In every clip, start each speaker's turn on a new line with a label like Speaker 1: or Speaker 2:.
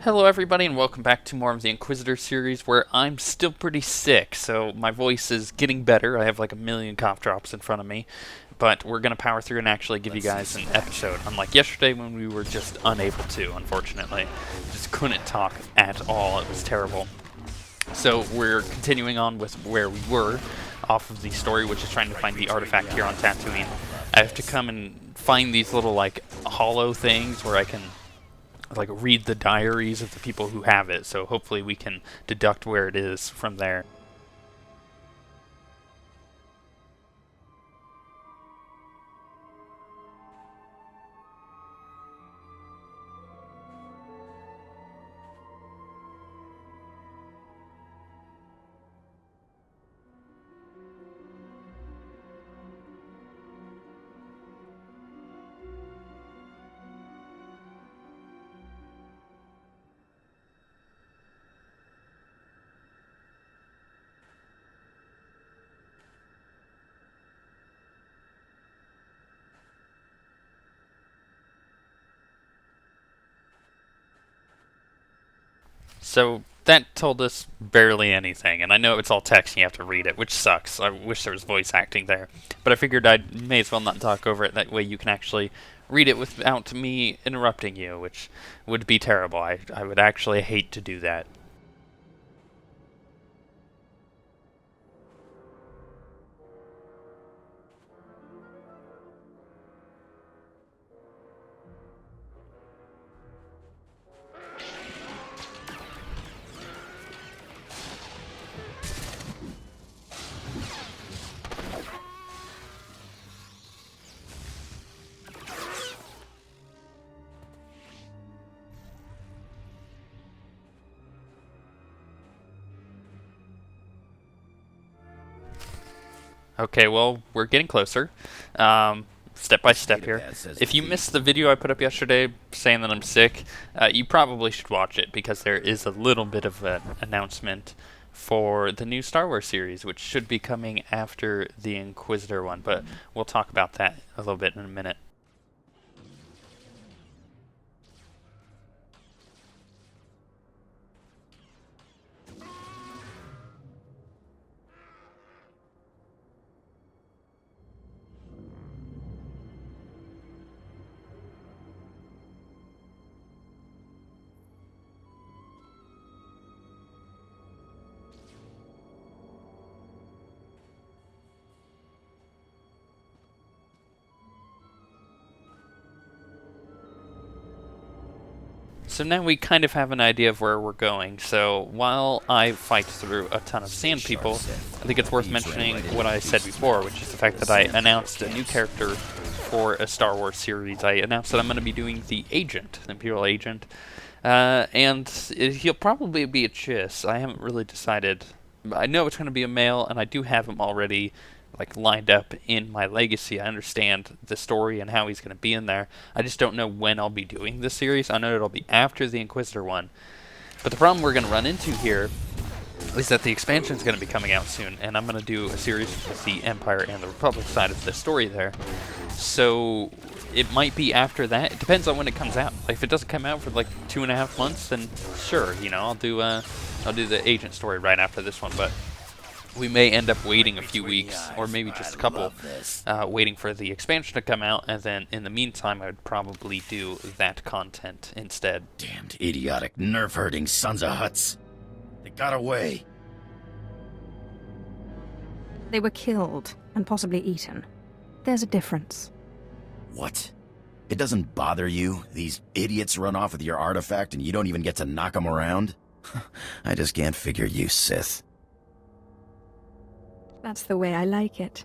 Speaker 1: Hello everybody and welcome back to more of the Inquisitor series where I'm still pretty sick, so my voice is getting better. I have like a million cough drops in front of me, but we're going to power through and actually give you guys an episode, unlike yesterday when we were just unable to, unfortunately. Just couldn't talk at all. It was terrible. So we're continuing on with where we were off of the story, which is trying to find the artifact here on Tatooine. I have to come and find these little like hollow things where I can like read the diaries of the people who have it, so hopefully we can deduct where it is from there. So that told us barely anything, and I know it's all text and you have to read it, which sucks. I wish there was voice acting there. But I figured I may as well not talk over it, that way you can actually read it without me interrupting you, which would be terrible. I would actually hate to do that. Okay, well, we're getting closer, step by step here. If you missed the video I put up yesterday saying that I'm sick, you probably should watch it, because there is a little bit of an announcement for the new Star Wars series, which should be coming after the Inquisitor one, but we'll talk about that a little bit in a minute. So now we kind of have an idea of where we're going. So while I fight through a ton of sand people, I think it's worth mentioning what I said before, which is the fact that I announced a new character for a Star Wars series. I announced that I'm going to be doing the Agent, the Imperial Agent, and he'll probably be a Chiss. I haven't really decided. I know it's going to be a male, and I do have him already like lined up in my legacy. I understand the story and how he's going to be in there. I just don't know when I'll be doing this series. I know it'll be after the Inquisitor one. But the problem we're going to run into here is that the expansion is going to be coming out soon, and I'm going to do a series with the Empire and the Republic side of the story there. So it might be after that. It depends on when it comes out. Like, if it doesn't come out for like 2.5 months, then sure, you know, I'll do the Agent story right after this one. But we may end up waiting a few weeks, or maybe just a couple, waiting for the expansion to come out, and then in the meantime I would probably do that content instead.
Speaker 2: Damned idiotic nerf-herding sons of huts. They got away.
Speaker 3: They were killed, and possibly eaten. There's a difference.
Speaker 2: What? It doesn't bother you? These idiots run off with your artifact and you don't even get to knock them around? I just can't figure you, Sith.
Speaker 3: That's the way I like it.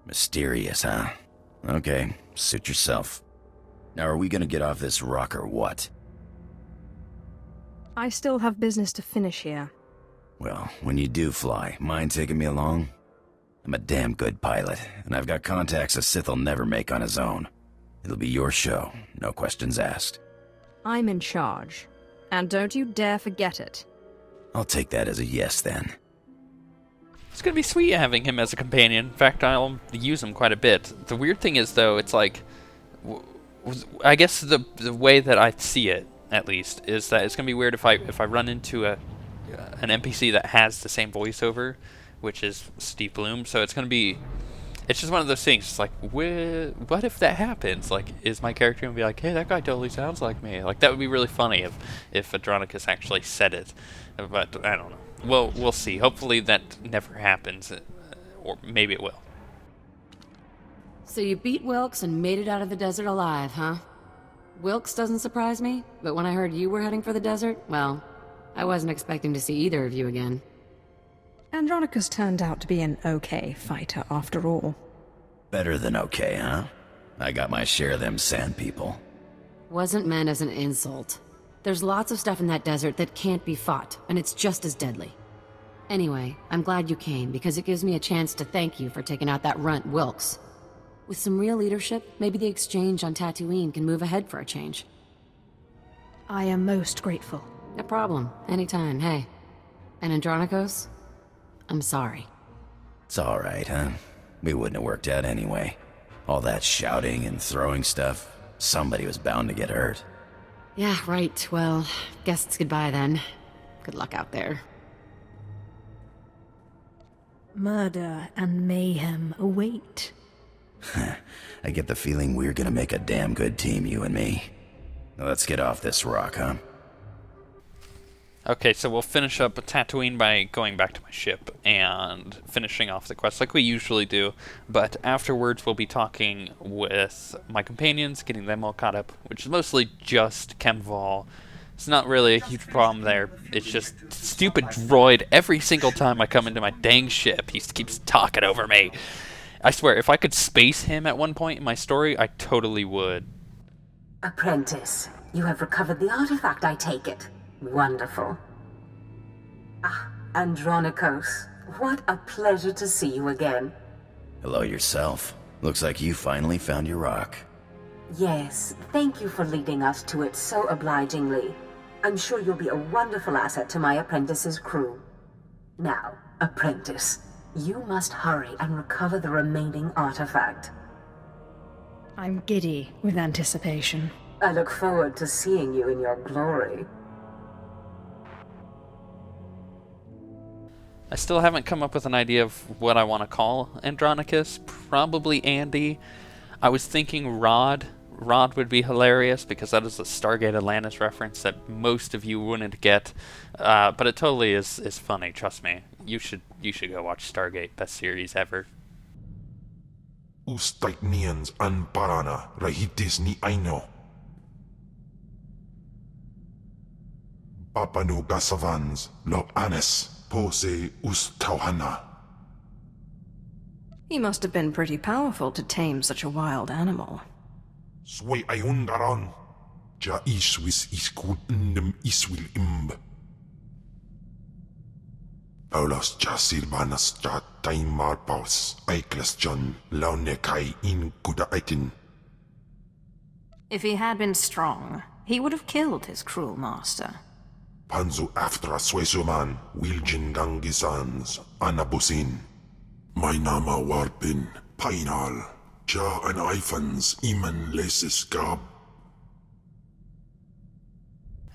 Speaker 2: Mysterious, huh? Okay, suit yourself. Now, are we gonna get off this rock or what?
Speaker 3: I still have business to finish here.
Speaker 2: Well, when you do fly, mind taking me along? I'm a damn good pilot, and I've got contacts a Sith'll never make on his own. It'll be your show, no questions asked.
Speaker 3: I'm in charge, and don't you dare forget it.
Speaker 2: I'll take that as a yes, then.
Speaker 1: It's going to be sweet having him as a companion. In fact, I'll use him quite a bit. The weird thing is, though, it's like, I guess the way that I see it at least, is that it's gonna be weird if I run into an NPC that has the same voiceover, which is Steve Bloom. So it's just one of those things. It's like, what if that happens? Like, is my character gonna be like, hey, that guy totally sounds like me? Like, that would be really funny if Andronicus actually said it. But I don't know. Well, we'll see. Hopefully that never happens, or maybe it will.
Speaker 4: So you beat Wilkes and made it out of the desert alive, huh? Wilkes doesn't surprise me, but when I heard you were heading for the desert, well, I wasn't expecting to see either of you again.
Speaker 3: Andronicus turned out to be an okay fighter after all.
Speaker 2: Better than okay, huh? I got my share of them sand people.
Speaker 4: Wasn't meant as an insult. There's lots of stuff in that desert that can't be fought, and it's just as deadly. Anyway, I'm glad you came, because it gives me a chance to thank you for taking out that runt Wilkes. With some real leadership, maybe the exchange on Tatooine can move ahead for a change.
Speaker 3: I am most grateful.
Speaker 4: No problem. Anytime, hey. And Andronicos? I'm sorry.
Speaker 2: It's alright, huh? We wouldn't have worked out anyway. All that shouting and throwing stuff, somebody was bound to get hurt.
Speaker 4: Yeah, right. Well, guess it's goodbye then. Good luck out there.
Speaker 3: Murder and mayhem await.
Speaker 2: I get the feeling we're gonna make a damn good team, you and me. Now let's get off this rock, huh?
Speaker 1: Okay, so we'll finish up Tatooine by going back to my ship and finishing off the quest like we usually do, but afterwards we'll be talking with my companions, getting them all caught up, which is mostly just Khem Val. It's not really a huge problem there. It's just stupid droid. Every single time I come into my dang ship, he keeps talking over me. I swear, if I could space him at one point in my story, I totally would.
Speaker 5: Apprentice, you have recovered the artifact, I take it. Wonderful. Ah, Andronicos, what a pleasure to see you again.
Speaker 2: Hello yourself. Looks like you finally found your rock.
Speaker 5: Yes, thank you for leading us to it so obligingly. I'm sure you'll be a wonderful asset to my apprentice's crew. Now, apprentice, you must hurry and recover the remaining artifact.
Speaker 3: I'm giddy with anticipation.
Speaker 5: I look forward to seeing you in your glory.
Speaker 1: I still haven't come up with an idea of what I want to call Andronicus. Probably Andy. I was thinking Rod. Rod would be hilarious because that is a Stargate Atlantis reference that most of you wouldn't get. But it totally is funny, trust me. You should go watch Stargate, best series ever.
Speaker 6: Ustaiknians an parana rahitis ni aino. Papanu gasavans lo anes pose ustauhana.
Speaker 3: He must have been pretty powerful to tame such a wild animal.
Speaker 6: Sway ayundaron. Ja iswis iskul indem iswil imb. Paulos ja silvanas ja taimar paus aikles John launekai in kudaitin.
Speaker 3: If he had been strong, he would have killed his cruel master.
Speaker 6: Panzu aftra swesuman wiljin gangisans anabusin. My nama warpin painal. Ja an ifans iman lesis gab.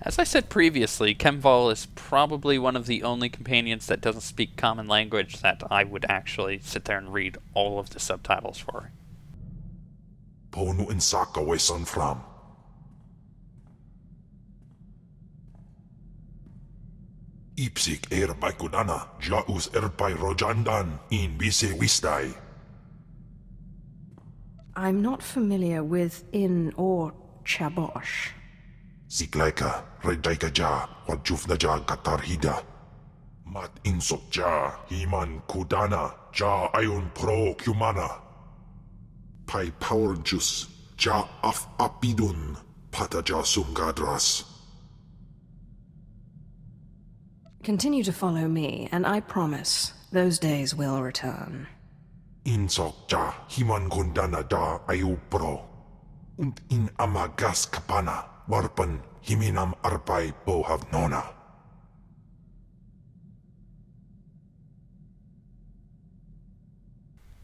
Speaker 1: As I said previously, Khem Val is probably one of the only companions that doesn't speak common language that I would actually sit there and read all of the subtitles for.
Speaker 6: Ponu in saka wesan fram. Ipsik by kudana, jaus by rojandan in bise wisdai.
Speaker 3: I'm not familiar with In or Chabosh.
Speaker 6: Siklaika, redaika ja, wajufna ja katarhida. Mat insok ja, himan kudana, ja ayun pro kumana. Pai power juice, ja af apidun, pata ja sungadras.
Speaker 3: Continue to follow me, and I promise those days will return.
Speaker 6: Insok ja, himan kundana da ayu pro. Und in amagas kapana. Warpan himinam arpai bohav nona.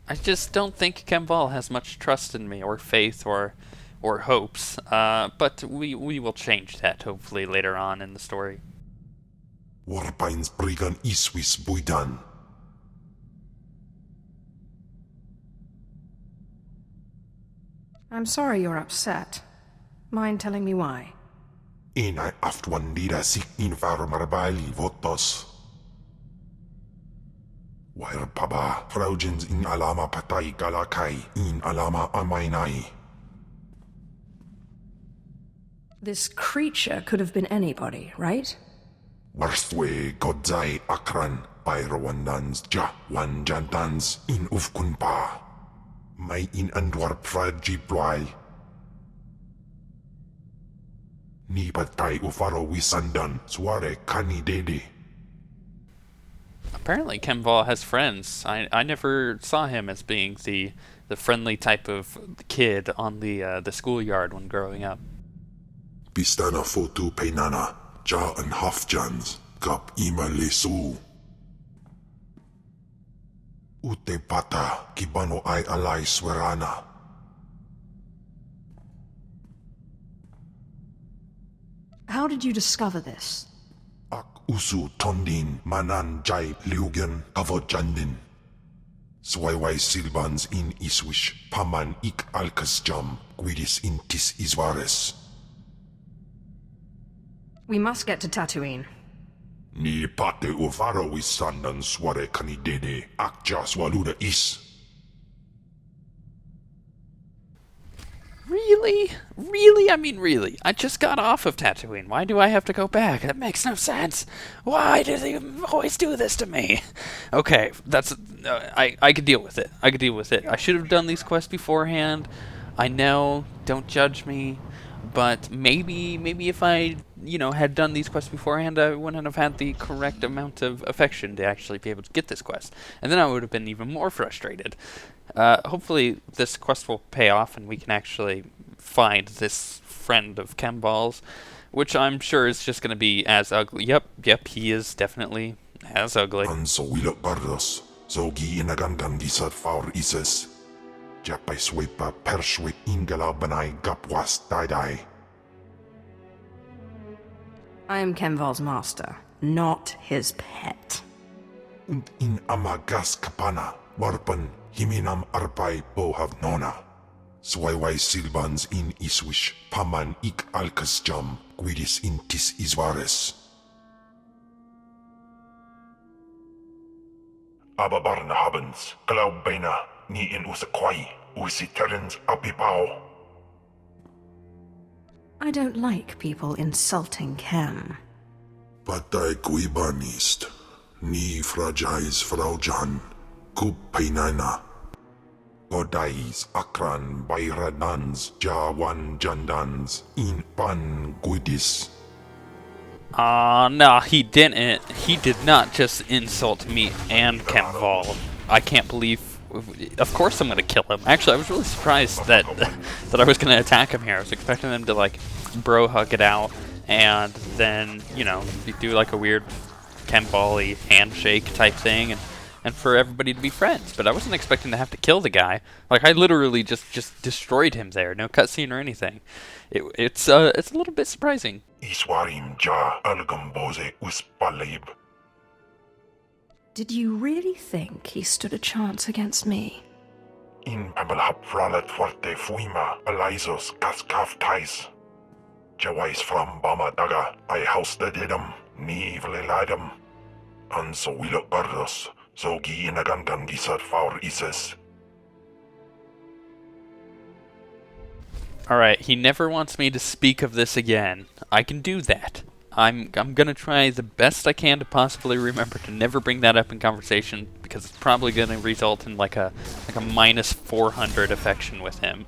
Speaker 1: I just don't think Khem Val has much trust in me, or faith, or or hopes, but we will change that hopefully later on in the story.
Speaker 6: Warpain's brigan iswis buidan.
Speaker 3: I'm sorry you're upset. Mind telling me why?
Speaker 6: Inai aftwan dira sik invar marbali votos. Wair paba, fraujins in alama patay galakai, in alama amainai.
Speaker 3: This creature could have been anybody, right?
Speaker 6: Warstwe godzai akran, pairwandans ja wanjantans in ufkunpa. May in andwar praji ploy. Ni patay ufaro wisandan, sware kani dede.
Speaker 1: Apparently Khem Val has friends. I never saw him as being the friendly type of kid on the schoolyard when growing up.
Speaker 6: Pistana fotu peinana, ja and hafjans, kap ima lesu. Ute pata, kibano ay alay swerana.
Speaker 3: How did you discover this?
Speaker 6: Ak usu tondin, manan jay liugan kavodjandin. Swayway silbans in iswish, paman ik alkas jam, guidis intis iswares.
Speaker 3: We must get to Tatooine.
Speaker 6: Ni pate uvaro wisandan sware kanidede, akja swaluda is.
Speaker 1: Really? Really? I mean, really? I just got off of Tatooine. Why do I have to go back? That makes no sense. Why do they always do this to me? Okay, that's... I could deal with it. I could deal with it. I should have done these quests beforehand. I know, don't judge me. But maybe if I, had done these quests beforehand, I wouldn't have had the correct amount of affection to actually be able to get this quest. And then I would have been even more frustrated. Hopefully this quest will pay off and we can actually find this friend of Khem Val's, which I'm sure is just going to be as ugly. Yep, he is definitely as ugly.
Speaker 6: Anso wilok gardos, zogi inagandan gisat faur ises. Japay swepa perswit ingala banay gapwas daidai.
Speaker 3: I am Khem Val's master, not his pet.
Speaker 6: Und in amagas kapana, warpan himinam arpay bohav nona. Swayway silbans in iswish, paman ik alkas jam, guidis intis iswares. Ababarna habens, glaubena, ni in usakwai, usiterens apipao.
Speaker 3: I don't like people insulting Khem.
Speaker 6: Patay kuibanist, ni fragais fraujan, kupainana. Godais akran bayradans, jawan jandans, in pan guidis.
Speaker 1: No, he didn't. He did not just insult me and Khem Val. I can't believe... Of course I'm gonna kill him. Actually, I was really surprised that I was gonna attack him here. I was expecting them to, bro hug it out, and then, do, a weird Khem Val-y handshake type thing, and for everybody to be friends. But I wasn't expecting to have to kill the guy. I literally just destroyed him there. No cutscene or anything. It's a little bit surprising.
Speaker 6: Iswarim ja algamboze uspalib.
Speaker 3: Did you really think he stood a chance against me?
Speaker 6: In abalhap fralat forte fuima, alaisos kaskaf tais. Jawais from Bama Daga, I house the dedam, ni vleladam. Anso wilok bardos, zogi inagandan gisat faur ises.
Speaker 1: Alright, he never wants me to speak of this again. I can do that. I'm gonna try the best I can to possibly remember to never bring that up in conversation, because it's probably gonna result in a minus 400 affection with him.